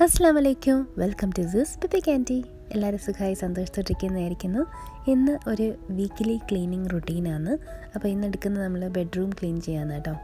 അസ്സലാമലൈക്കും, welcome to Peppercandy. എല്ലാവരും സുഖമായി സന്തോഷത്തോട്ടിരിക്കുന്നതായിരിക്കുന്നു. ഇന്ന് ഒരു വീക്കിലി ക്ലീനിങ് റുട്ടീനാണ്. അപ്പോൾ ഇന്ന് എടുക്കുന്നത് നമ്മൾ ബെഡ്റൂം ക്ലീൻ ചെയ്യാമെന്ന് കേട്ടോ.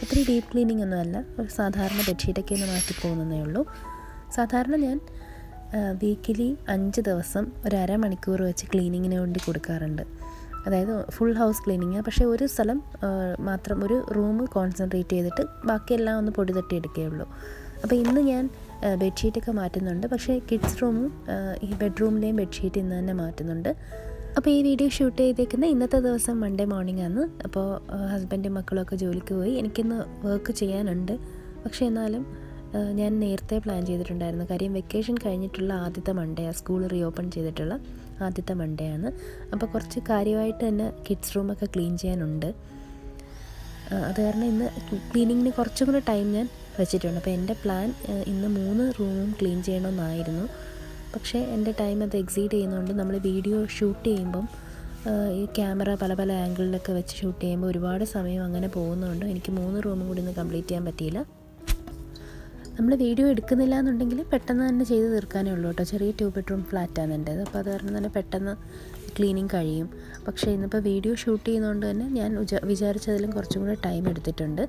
ഒത്തിരി ഡീപ്പ് ക്ലീനിങ് ഒന്നുമല്ല, ഒരു സാധാരണ ബെഡ്ഷീറ്റൊക്കെ ഒന്ന് മാറ്റി പോകുന്നതേ ഉള്ളൂ. സാധാരണ ഞാൻ വീക്കിലി 5 ദിവസം ഒരു അരമണിക്കൂർ വെച്ച് ക്ലീനിങ്ങിന് വേണ്ടി കൊടുക്കാറുണ്ട്. അതായത് ഫുൾ ഹൗസ് ക്ലീനിങ്. പക്ഷേ ഒരു സ്ഥലം മാത്രം, ഒരു റൂം കോൺസെൻട്രേറ്റ് ചെയ്തിട്ട് ബാക്കിയെല്ലാം ഒന്ന് പൊടി തട്ടി എടുക്കുകയുള്ളൂ. അപ്പോൾ ഇന്ന് ഞാൻ ബെഡ്ഷീറ്റൊക്കെ മാറ്റുന്നുണ്ട്. പക്ഷേ കിഡ്സ് റൂമും ഈ ബെഡ്റൂമിലെയും ബെഡ്ഷീറ്റ് ഇന്ന് തന്നെ മാറ്റുന്നുണ്ട്. അപ്പോൾ ഈ വീഡിയോ ഷൂട്ട് ചെയ്തേക്കുന്ന ഇന്നത്തെ ദിവസം മൺഡേ മോർണിംഗ് ആണ്. അപ്പോൾ ഹസ്ബൻഡും മക്കളൊക്കെ ജോലിക്ക് പോയി. എനിക്കിന്ന് വർക്ക് ചെയ്യാനുണ്ട്. പക്ഷേ എന്നാലും ഞാൻ നേരത്തെ പ്ലാൻ ചെയ്തിട്ടുണ്ടായിരുന്നു. കാര്യം വെക്കേഷൻ കഴിഞ്ഞിട്ടുള്ള ആദ്യത്തെ മൺഡേ, സ്കൂൾ റീഓപ്പൺ ചെയ്തിട്ടുള്ള ആദ്യത്തെ മൺഡേ ആണ്. അപ്പോൾ കുറച്ച് കാര്യമായിട്ട് തന്നെ കിഡ്സ് റൂമൊക്കെ ക്ലീൻ ചെയ്യാനുണ്ട്. അത് കാരണം ഇന്ന് ക്ലീനിങ്ങിന് കുറച്ചും കൂടെ ടൈം ഞാൻ വെച്ചിട്ടുണ്ട്. അപ്പോൾ എൻ്റെ പ്ലാൻ ഇന്ന് 3 റൂമും ക്ലീൻ ചെയ്യണമെന്നായിരുന്നു. പക്ഷേ എൻ്റെ ടൈം അത് എക്സീഡ് ചെയ്യുന്നതുകൊണ്ട് നമ്മൾ വീഡിയോ ഷൂട്ട് ചെയ്യുമ്പം ഈ ക്യാമറ പല പല ആംഗിളിലൊക്കെ വെച്ച് ഷൂട്ട് ചെയ്യുമ്പോൾ ഒരുപാട് സമയം അങ്ങനെ പോകുന്നതുകൊണ്ട് എനിക്ക് 3 റൂമും കൂടി ഇന്ന് കംപ്ലീറ്റ് ചെയ്യാൻ പറ്റിയില്ല. നമ്മൾ വീഡിയോ എടുക്കുന്നില്ല എന്നുണ്ടെങ്കിൽ പെട്ടെന്ന് തന്നെ ചെയ്ത് തീർക്കാനേ ഉള്ളൂ കേട്ടോ. ചെറിയ 2 ബെഡ്റൂം ഫ്ലാറ്റാണ് എൻ്റേത്. അപ്പോൾ അത് കാരണം തന്നെ പെട്ടെന്ന് ക്ലീനിങ് കഴിയും. പക്ഷേ ഇന്നിപ്പോൾ വീഡിയോ ഷൂട്ട് ചെയ്യുന്നതുകൊണ്ട് തന്നെ ഞാൻ വിചാരിച്ചതിലും കുറച്ചും കൂടെ ടൈം എടുത്തിട്ടുണ്ട്.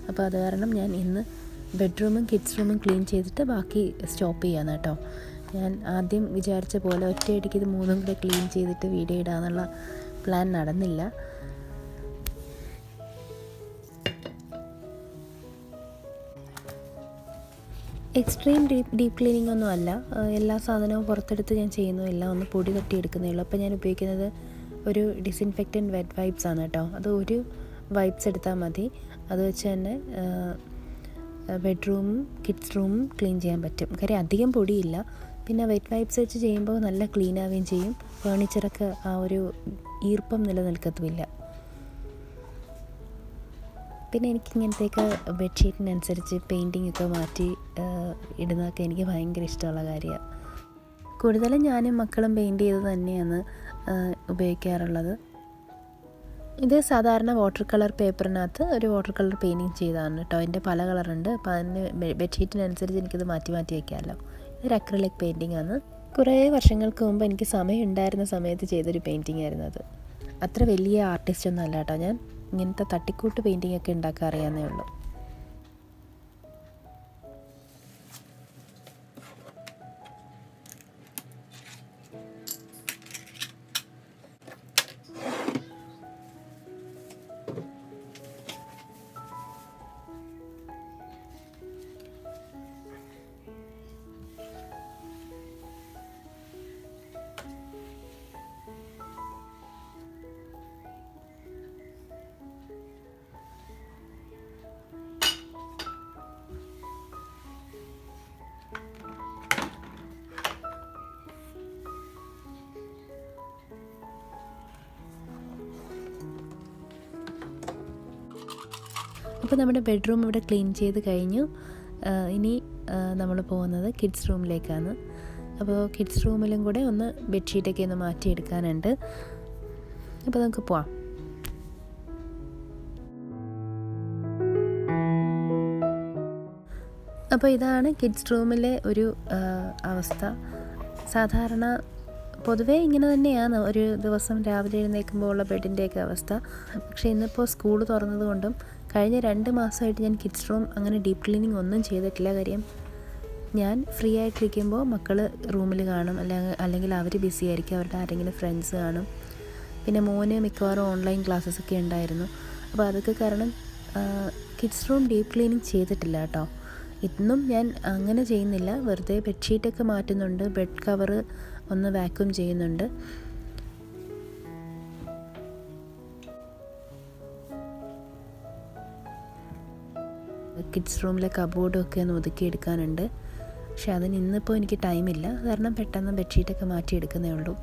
അപ്പോൾ അത് കാരണം ഞാൻ ഇന്ന് ബെഡ്റൂമും കിഡ്സ് റൂമും ക്ലീൻ ചെയ്തിട്ട് ബാക്കി സ്റ്റോപ്പ് ചെയ്യാന്ന് കേട്ടോ. ഞാൻ ആദ്യം വിചാരിച്ച പോലെ ഒറ്റയടിക്ക് ഇത് 3 കൂടെ ക്ലീൻ ചെയ്തിട്ട് വീഡിയോ ഇടാന്നുള്ള പ്ലാൻ നടന്നില്ല. എക്സ്ട്രീം ഡീപ്പ് ക്ലീനിങ് ഒന്നും അല്ല. എല്ലാ സാധനവും പുറത്തെടുത്ത് ഞാൻ ചെയ്യുന്നു, എല്ലാം ഒന്ന് പൊടി തട്ടി എടുക്കുന്നേ ഉള്ളൂ. അപ്പോൾ ഞാൻ ഉപയോഗിക്കുന്നത് ഒരു ഡിസിൻഫെക്റ്റൻറ്റ് വെറ്റ് വൈപ്സ് ആണ് കേട്ടോ. അത് ഒരു വൈപ്സ് എടുത്താൽ മതി. അത് വെച്ച് തന്നെ ബെഡ്റൂമും കിഡ്സ് റൂമും ക്ലീൻ ചെയ്യാൻ പറ്റും. കാര്യം അധികം പൊടിയില്ല. പിന്നെ വെറ്റ് വൈപ്സ് വെച്ച് ചെയ്യുമ്പോൾ നല്ല ക്ലീൻ ആവുകയും ചെയ്യും. ഫേർണിച്ചറൊക്കെ ആ ഒരു ഈർപ്പം നിലനിൽക്കത്തുമില്ല. പിന്നെ എനിക്കിങ്ങനത്തേക്ക് ബെഡ്ഷീറ്റിനനുസരിച്ച് പെയിൻറ്റിങ് ഒക്കെ മാറ്റി ഇടുന്നതൊക്കെ എനിക്ക് ഭയങ്കര ഇഷ്ടമുള്ള കാര്യമാണ്. കൂടുതലും ഞാനും മക്കളും പെയിൻറ്റ് ചെയ്ത് തന്നെയാണ് ഉപയോഗിക്കാറുള്ളത്. ഇത് സാധാരണ വാട്ടർ കളർ പേപ്പറിനകത്ത് ഒരു വാട്ടർ കളർ പെയിൻറ്റിങ് ചെയ്തതാണ് കേട്ടോ. അതിൻ്റെ പല കളറുണ്ട്. അപ്പോൾ അതിന് ബെഡ്ഷീറ്റിനനുസരിച്ച് എനിക്കിത് മാറ്റി മാറ്റി വയ്ക്കാമല്ലോ. ഇതൊരു അക്രിലിക് പെയിൻറ്റിംഗ് ആണ്. കുറേ വർഷങ്ങൾക്ക് മുമ്പ് എനിക്ക് സമയം ഉണ്ടായിരുന്ന സമയത്ത് ചെയ്തൊരു പെയിൻറ്റിംഗ് ആയിരുന്നു അത്. അത്ര വലിയ ആർട്ടിസ്റ്റ് ഒന്നും അല്ല കേട്ടോ. ഞാൻ ഇങ്ങനത്തെ തട്ടിക്കൂട്ട് പെയിൻറ്റിംഗ് ഒക്കെ ഉണ്ടാക്കാൻ അറിയാവുന്നേ ഉള്ളൂ. അപ്പോൾ നമ്മുടെ ബെഡ്റൂം ഇവിടെ ക്ലീൻ ചെയ്ത് കഴിഞ്ഞു. ഇനി നമ്മൾ പോകുന്നത് കിഡ്സ് റൂമിലേക്കാണ്. അപ്പോൾ കിഡ്സ് റൂമിലും കൂടെ ഒന്ന് ബെഡ്ഷീറ്റൊക്കെ ഒന്ന് മാറ്റിയെടുക്കാനുണ്ട്. അപ്പോൾ നമുക്ക് പോവാം. അപ്പോൾ ഇതാണ് കിഡ്സ് റൂമിലെ ഒരു അവസ്ഥ. സാധാരണ പൊതുവേ ഇങ്ങനെ തന്നെയാണ് ഒരു ദിവസം രാവിലെ എഴുന്നേൽക്കുമ്പോൾ ഉള്ള ബെഡിൻ്റെയൊക്കെ അവസ്ഥ. പക്ഷേ ഇന്നിപ്പോൾ സ്കൂൾ തുറന്നത് കൊണ്ടും കഴിഞ്ഞ 2 മാസമായിട്ട് ഞാൻ കിഡ്സ് റൂം അങ്ങനെ ഡീപ്പ് ക്ലീനിങ് ഒന്നും ചെയ്തിട്ടില്ല. കാര്യം ഞാൻ ഫ്രീ ആയിട്ടിരിക്കുമ്പോൾ മക്കൾ റൂമിൽ കാണും, അല്ലെങ്കിൽ അവർ ബിസി ആയിരിക്കും, അവരുടെ ആരെങ്കിലും ഫ്രണ്ട്സ് കാണും. പിന്നെ മോന് മിക്കവാറും ഓൺലൈൻ ക്ലാസ്സസ് ഒക്കെ ഉണ്ടായിരുന്നു. അപ്പോൾ അതൊക്കെ കാരണം കിഡ്സ് റൂം ഡീപ്പ് ക്ലീനിങ് ചെയ്തിട്ടില്ല കേട്ടോ. ഇന്നും ഞാൻ അങ്ങനെ ചെയ്യുന്നില്ല. വെറുതെ ബെഡ്ഷീറ്റൊക്കെ മാറ്റുന്നുണ്ട്, ബെഡ് കവർ ഒന്ന് വാക്യൂം ചെയ്യുന്നുണ്ട്. കിഡ്സ് റൂമിലെ കബോർഡും ഒക്കെ ഒന്ന് ഒതുക്കിയെടുക്കാനുണ്ട്. പക്ഷെ അതിന് ഇന്നിപ്പോൾ എനിക്ക് ടൈമില്ല. കാരണം പെട്ടെന്ന് ബെഡ്ഷീറ്റൊക്കെ മാറ്റിയെടുക്കുന്നേ ഉള്ളൂ.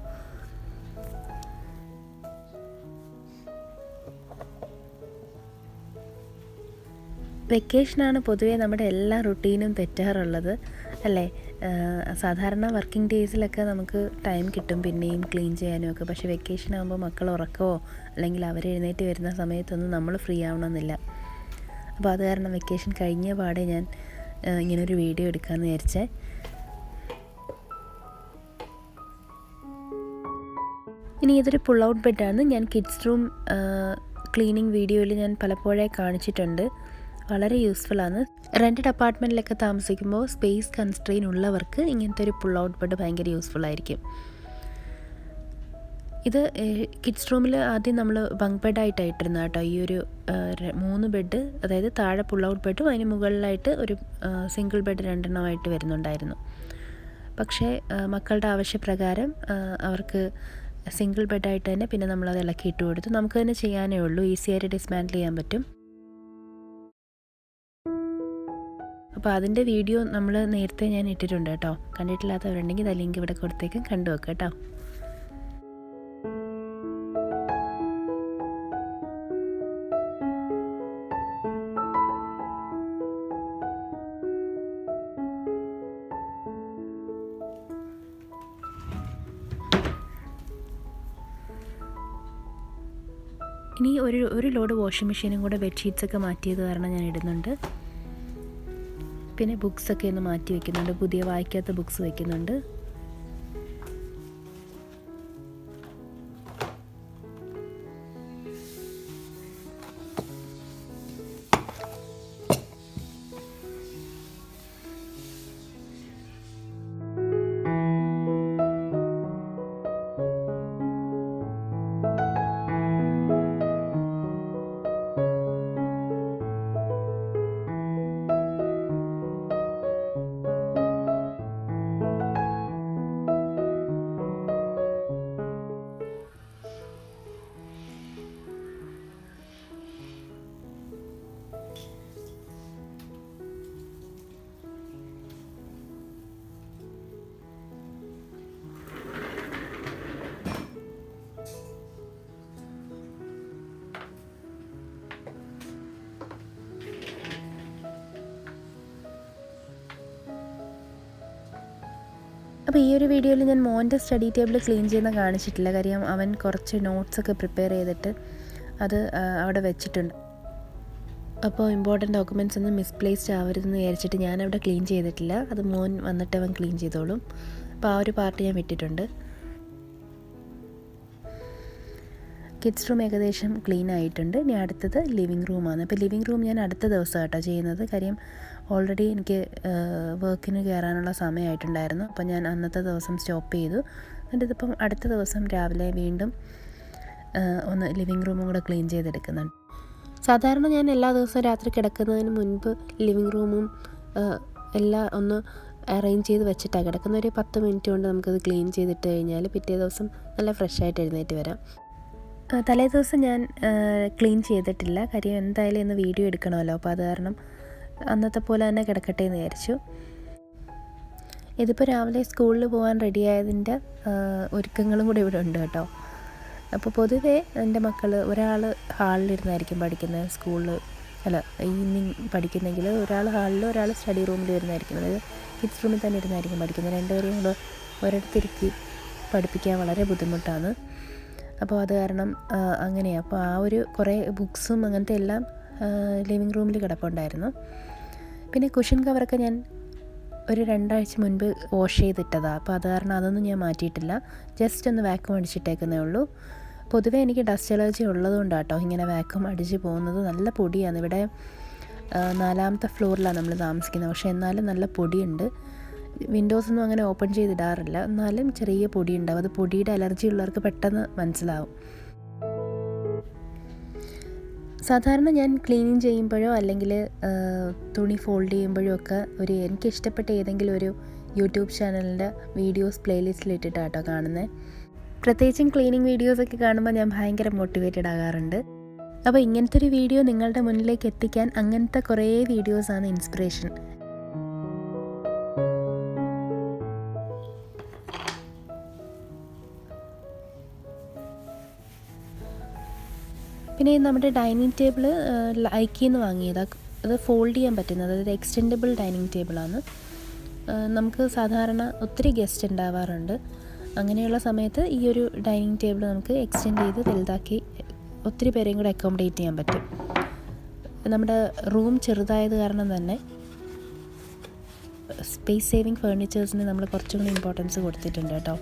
വെക്കേഷനാണ് പൊതുവേ നമ്മുടെ എല്ലാ റുട്ടീനും തെറ്റാറുള്ളത് അല്ലേ. സാധാരണ വർക്കിംഗ് ഡേയ്സിലൊക്കെ നമുക്ക് ടൈം കിട്ടും പിന്നെയും ക്ലീൻ ചെയ്യാനും ഒക്കെ. പക്ഷേ വെക്കേഷൻ ആകുമ്പോൾ മക്കൾ ഉറക്കമോ അല്ലെങ്കിൽ അവർ എഴുന്നേറ്റ് വരുന്ന സമയത്തൊന്നും നമ്മൾ ഫ്രീ ആവണമെന്നില്ല. അപ്പോൾ അത് കാരണം വെക്കേഷൻ കഴിഞ്ഞ പാടെ ഞാൻ ഇങ്ങനൊരു വീഡിയോ എടുക്കാമെന്ന് വിചാരിച്ചേ. ഇനി ഇതൊരു പുൾ ഔട്ട് ബെഡാണ്. ഞാൻ കിഡ്സ് റൂം ക്ലീനിങ് വീഡിയോയിൽ ഞാൻ പലപ്പോഴായി കാണിച്ചിട്ടുണ്ട്. വളരെ യൂസ്ഫുള്ളാണ്. റെൻറ്റഡ് അപ്പാർട്ട്മെൻറ്റിലൊക്കെ താമസിക്കുമ്പോൾ സ്പേസ് കൺസ്ട്രെയിൻ ഉള്ളവർക്ക് ഇങ്ങനത്തെ ഒരു പുൾ ഔട്ട് ബെഡ് ഭയങ്കര യൂസ്ഫുള്ളായിരിക്കും. ഇത് കിഡ്സ് റൂമിൽ ആദ്യം നമ്മൾ ബങ്ക് ബെഡായിട്ടാണ് ഇട്ടിരുന്നത് കേട്ടോ. ഈ ഒരു 3 ബെഡ്, അതായത് താഴെ പുൾ ഔട്ട് ബെഡും അതിന് മുകളിലായിട്ട് ഒരു സിംഗിൾ ബെഡ് 2 എണ്ണമായിട്ട് വരുന്നുണ്ടായിരുന്നു. പക്ഷേ മക്കളുടെ ആവശ്യപ്രകാരം അവർക്ക് സിംഗിൾ ബെഡായിട്ട് തന്നെ പിന്നെ നമ്മളത് ഇളക്കി ഇട്ട് കൊടുത്തു. നമുക്ക് തന്നെ ചെയ്യാനേ ഉള്ളൂ, ഈസി ആയിട്ട് ഡിസ്മാൻറ്റിൽ ചെയ്യാൻ പറ്റും. അപ്പോൾ അതിൻ്റെ വീഡിയോ നമ്മൾ നേരത്തെ ഞാൻ ഇട്ടിട്ടുണ്ട് കേട്ടോ. കണ്ടിട്ടില്ലാത്തവരുണ്ടെങ്കിൽ അത് ലിങ്ക് ഇവിടെ കൊടുത്തേക്കും, കണ്ടു വെക്കാം കേട്ടോ. ഇനി ഒരു ലോഡ് വാഷിംഗ് മെഷീനും കൂടെ ബെഡ്ഷീറ്റ്സൊക്കെ മാറ്റിയത് കാരണം ഞാൻ ഇടുന്നുണ്ട്. പിന്നെ ബുക്സൊക്കെ ഒന്ന് മാറ്റി വയ്ക്കുന്നുണ്ട്, പുതിയ വായിക്കാത്ത ബുക്സ് വയ്ക്കുന്നുണ്ട്. അപ്പോൾ ഈ ഒരു വീഡിയോയിൽ ഞാൻ മോൻ്റെ സ്റ്റഡി ടേബിൾ ക്ലീൻ ചെയ്യുന്ന കാണിച്ചിട്ടില്ല. കാര്യം അവൻ കുറച്ച് നോട്ട്സൊക്കെ പ്രിപ്പയർ ചെയ്തിട്ട് അത് അവിടെ വെച്ചിട്ടുണ്ട്. അപ്പോൾ ഇമ്പോർട്ടൻറ്റ് ഡോക്യുമെൻറ്റ്സ് ഒന്നും മിസ്പ്ലേസ്ഡ് ആവരുതെന്ന് വിചാരിച്ചിട്ട് ഞാനവിടെ ക്ലീൻ ചെയ്തിട്ടില്ല. അത് മോൻ വന്നിട്ട് അവൻ ക്ലീൻ ചെയ്തോളും. അപ്പോൾ ആ ഒരു പാർട്ട് ഞാൻ വിട്ടിട്ടുണ്ട്. കിഡ്സ് റൂം ഏകദേശം ക്ലീൻ ആയിട്ടുണ്ട്. ഇനി അടുത്തത് ലിവിങ് റൂമാണ്. അപ്പോൾ ലിവിങ് റൂം ഞാൻ അടുത്ത ദിവസം കേട്ടോ ചെയ്യുന്നത്. കാര്യം ഓൾറെഡി എനിക്ക് വർക്കിന് കയറാനുള്ള സമയമായിട്ടുണ്ടായിരുന്നു. അപ്പോൾ ഞാൻ അന്നത്തെ ദിവസം സ്റ്റോപ്പ് ചെയ്തു. എന്നിട്ട് ഇതിപ്പം അടുത്ത ദിവസം രാവിലെ വീണ്ടും ഒന്ന് ലിവിങ് റൂമും കൂടെ ക്ലീൻ ചെയ്തെടുക്കുന്നുണ്ട്. സാധാരണ ഞാൻ എല്ലാ ദിവസവും രാത്രി കിടക്കുന്നതിന് മുൻപ് ലിവിങ് റൂമും എല്ലാം ഒന്ന് അറേഞ്ച് ചെയ്ത് വെച്ചിട്ടാണ് കിടക്കുന്ന. ഒരു 10 മിനിറ്റ് കൊണ്ട് നമുക്കത് ക്ലീൻ ചെയ്തിട്ട് കഴിഞ്ഞാൽ പിറ്റേ ദിവസം നല്ല ഫ്രഷായിട്ട് എഴുന്നേറ്റ് വരാം. തലേ ദിവസം ഞാൻ ക്ലീൻ ചെയ്തിട്ടില്ല. കാര്യം എന്തായാലും ഇന്ന് വീഡിയോ എടുക്കണമല്ലോ. അപ്പോൾ അത് കാരണം അന്നത്തെ പോലെ തന്നെ കിടക്കട്ടെ എന്ന് വിചാരിച്ചു. ഇതിപ്പോൾ രാവിലെ സ്കൂളിൽ പോകാൻ റെഡിയായതിൻ്റെ ഒരുക്കങ്ങളും കൂടെ ഇവിടെ ഉണ്ട് കേട്ടോ. അപ്പോൾ പൊതുവേ എൻ്റെ മക്കൾ ഒരാൾ ഹാളിലിരുന്നായിരിക്കും പഠിക്കുന്നത്, സ്കൂളിൽ ഈവനിങ് പഠിക്കുന്നെങ്കിൽ ഒരാൾ ഹാളിൽ ഒരാൾ സ്റ്റഡി റൂമിൽ ഇരുന്നായിരിക്കും, അതായത് കിഡ്സ് റൂമിൽ തന്നെ ഇരുന്നായിരിക്കും പഠിക്കുന്നത്. രണ്ടുപേരെയും കൂടെ ഒരിടത്തിരുത്തി പഠിപ്പിക്കാൻ വളരെ ബുദ്ധിമുട്ടാണ്. അപ്പോൾ അത് കാരണം അങ്ങനെയാണ്. അപ്പോൾ ആ ഒരു കുറേ ബുക്സും അങ്ങനത്തെ എല്ലാം ലിവിങ് റൂമിൽ കിടപ്പുണ്ടായിരുന്നു. പിന്നെ കുഷൻ കവറൊക്കെ ഞാൻ ഒരു 2 ആഴ്ച മുൻപ് വാഷ് ചെയ്തിട്ടതാണ്. അപ്പോൾ അത് കാരണം അതൊന്നും ഞാൻ മാറ്റിയിട്ടില്ല. ജസ്റ്റ് ഒന്ന് വാക്യൂം അടിച്ചിട്ടേക്കുന്നേ ഉള്ളൂ. പൊതുവേ എനിക്ക് ഡസ്റ്റ് അലർജി ഉള്ളതുകൊണ്ടാണ് കേട്ടോ ഇങ്ങനെ വാക്യൂം അടിച്ച് പോകുന്നത്. നല്ല പൊടിയാണ്. ഇവിടെ 4ാമത്തെ ഫ്ലോറിലാണ് നമ്മൾ താമസിക്കുന്നത്. പക്ഷേ എന്നാലും നല്ല പൊടിയുണ്ട്. വിൻഡോസൊന്നും അങ്ങനെ ഓപ്പൺ ചെയ്തിടാറില്ല, എന്നാലും ചെറിയ പൊടി ഉണ്ടാവും. അത് പൊടിയുടെ അലർജി ഉള്ളവർക്ക് പെട്ടെന്ന് മനസ്സിലാവും. സാധാരണ ഞാൻ ക്ലീനിങ് ചെയ്യുമ്പോഴോ അല്ലെങ്കിൽ തുണി ഫോൾഡ് ചെയ്യുമ്പോഴോ ഒക്കെ എനിക്കിഷ്ടപ്പെട്ട ഏതെങ്കിലും ഒരു യൂട്യൂബ് ചാനലിൻ്റെ വീഡിയോസ് പ്ലേലിസ്റ്റിലിട്ടിട്ടാണ് കേട്ടോ കാണുന്നത്. പ്രത്യേകിച്ചും ക്ലീനിങ് വീഡിയോസൊക്കെ കാണുമ്പോൾ ഞാൻ ഭയങ്കര മോട്ടിവേറ്റഡ് ആകാറുണ്ട്. അപ്പോൾ ഇങ്ങനത്തെ ഒരു വീഡിയോ നിങ്ങളുടെ മുന്നിലേക്ക് എത്തിക്കാൻ അങ്ങനത്തെ കുറേ വീഡിയോസാണ് ഇൻസ്പിറേഷൻ. പിന്നെ നമ്മുടെ ഡൈനിങ് ടേബിൾ ലൈക്കിൽ നിന്ന് വാങ്ങിയതാണ്. അത് ഫോൾഡ് ചെയ്യാൻ പറ്റുന്നത്, അതായത് എക്സ്റ്റെൻഡബിൾ ഡൈനിങ് ടേബിളാണ്. നമുക്ക് സാധാരണ ഒത്തിരി ഗസ്റ്റ് ഉണ്ടാവാറുണ്ട്. അങ്ങനെയുള്ള സമയത്ത് ഈ ഒരു ഡൈനിങ് ടേബിൾ നമുക്ക് എക്സ്റ്റെൻഡ് ചെയ്ത് വലുതാക്കി ഒത്തിരി പേരെയും കൂടെ അക്കോമഡേറ്റ് ചെയ്യാൻ പറ്റും. നമ്മുടെ റൂം ചെറുതായത് കാരണം തന്നെ സ്പേസ് സേവിങ് ഫേർണിച്ചേഴ്സിന് നമ്മൾ കുറച്ചും കൂടി ഇമ്പോർട്ടൻസ് കൊടുത്തിട്ടുണ്ട് കേട്ടോ.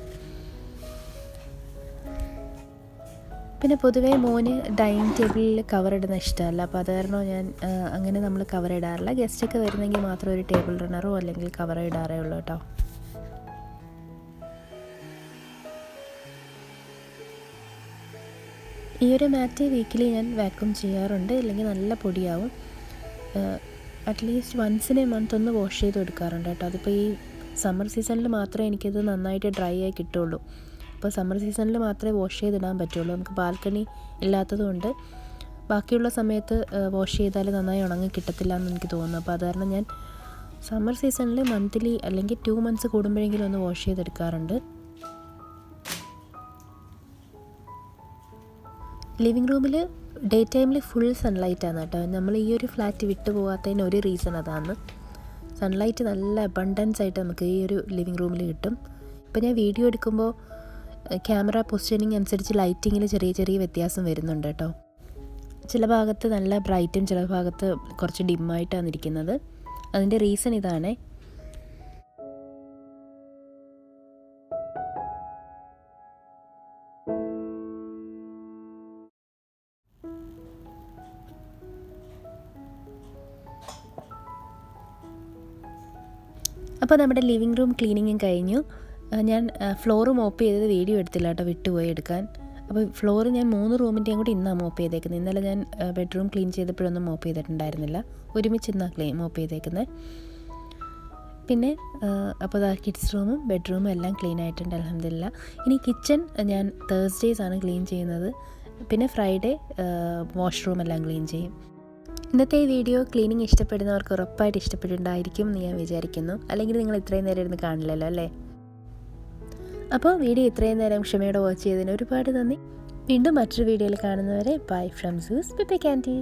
പിന്നെ പൊതുവേ മോന് ഡൈനിങ് ടേബിളിൽ കവർ ഇടുന്ന ഇഷ്ടമല്ല, അപ്പോൾ അത് കാരണം ഞാൻ അങ്ങനെ നമ്മൾ കവർ ഇടാറില്ല. ഗസ്റ്റൊക്കെ വരുന്നെങ്കിൽ മാത്രം ഒരു ടേബിൾ റണ്ണറോ അല്ലെങ്കിൽ കവർ ഇടാറേ ഉള്ളൂ കേട്ടോ. ഈ ഒരു മാറ്റ് വീക്കിലി ഞാൻ വാക്യൂം ചെയ്യാറുണ്ട്, അല്ലെങ്കിൽ നല്ല പൊടിയാവും. At least once in a month ഒന്ന് വാഷ് ചെയ്ത് കൊടുക്കാറുണ്ട് കേട്ടോ. അതിപ്പോൾ ഈ സമ്മർ സീസണിൽ മാത്രമേ എനിക്കത് നന്നായിട്ട് ഡ്രൈ ആയി കിട്ടുള്ളൂ. അപ്പോൾ സമ്മർ സീസണിൽ മാത്രമേ വാഷ് ചെയ്തിടാൻ പറ്റുള്ളൂ. നമുക്ക് ബാൽക്കണി ഇല്ലാത്തതുകൊണ്ട് ബാക്കിയുള്ള സമയത്ത് വാഷ് ചെയ്താൽ നന്നായി ഉണങ്ങി കിട്ടത്തില്ല എന്ന് എനിക്ക് തോന്നുന്നു. അപ്പോൾ അത് കാരണം ഞാൻ സമ്മർ സീസണിൽ മന്ത്ലി അല്ലെങ്കിൽ 2 months കൂടുമ്പോഴെങ്കിലും ഒന്ന് വാഷ് ചെയ്തെടുക്കാറുണ്ട്. ലിവിങ് റൂമിൽ ഡേ ടൈമിൽ ഫുൾ സൺലൈറ്റാണ് കേട്ടോ. നമ്മൾ ഈ ഒരു ഫ്ലാറ്റ് വിട്ടു പോകാത്തതിന് ഒരു റീസൺ അതാണ്. സൺലൈറ്റ് നല്ല അബണ്ടൻസ് ആയിട്ട് നമുക്ക് ഈ ഒരു ലിവിങ് റൂമിൽ കിട്ടും. ഇപ്പോൾ ഞാൻ വീഡിയോ എടുക്കുമ്പോൾ ക്യാമറ പൊസിഷനിങ് അനുസരിച്ച് ലൈറ്റിങ്ങിൽ ചെറിയ ചെറിയ വ്യത്യാസം വരുന്നുണ്ട് കേട്ടോ. ചില ഭാഗത്ത് നല്ല ബ്രൈറ്റും ചില ഭാഗത്ത് കുറച്ച് ഡിമ്മായിട്ടാണ് ഇരിക്കുന്നത്. അതിൻ്റെ റീസൺ ഇതാണ്. അപ്പോൾ നമ്മുടെ ലിവിങ് റൂം ക്ലീനിങ്ങും കഴിഞ്ഞു. ഞാൻ ഫ്ലോർ മോപ്പ് ചെയ്തത് വീഡിയോ എടുത്തില്ല കേട്ടോ, വിട്ടുപോയി എടുക്കാൻ. അപ്പോൾ ഫ്ലോർ ഞാൻ 3 റൂമിൻ്റെയും കൂടി ഇന്നാണ് മോപ്പ് ചെയ്തേക്കുന്നത്. ഇന്നലെ ഞാൻ ബെഡ്റൂം ക്ലീൻ ചെയ്തപ്പോഴൊന്നും മോപ്പ് ചെയ്തിട്ടുണ്ടായിരുന്നില്ല, ഒരുമിച്ച് ഇന്നാണ് മോപ്പ് ചെയ്തേക്കുന്നത്. പിന്നെ അപ്പോൾ കിഡ്സ് റൂമും ബെഡ്റൂമും എല്ലാം ക്ലീൻ ആയിട്ടുണ്ട്, അൽഹംദുലില്ലാ. ഇനി കിച്ചൺ ഞാൻ തേഴ്സ്ഡേയ്സ് ആണ് ക്ലീൻ ചെയ്യുന്നത്. പിന്നെ ഫ്രൈഡേ വാഷ്റൂം എല്ലാം ക്ലീൻ ചെയ്യും. ഇന്നത്തെ ഈ വീഡിയോ ക്ലീനിങ് ഇഷ്ടപ്പെടുന്നവർക്ക് ഉറപ്പായിട്ട് ഇഷ്ടപ്പെട്ടിട്ടുണ്ടായിരിക്കും എന്ന് ഞാൻ വിചാരിക്കുന്നു. അല്ലെങ്കിൽ നിങ്ങൾ ഇത്രയും നേരം ഇരുന്ന് കാണില്ലല്ലോ അല്ലേ. അപ്പോൾ വീഡിയോ ഇത്രയും നേരം ക്ഷമയോടെ വാച്ച് ചെയ്തതിന് ഒരുപാട് നന്ദി. വീണ്ടും മറ്റൊരു വീഡിയോയിൽ കാണുന്നവരെ ബൈ ഫ്രം സൂസ് പെപ്പർകാൻഡി.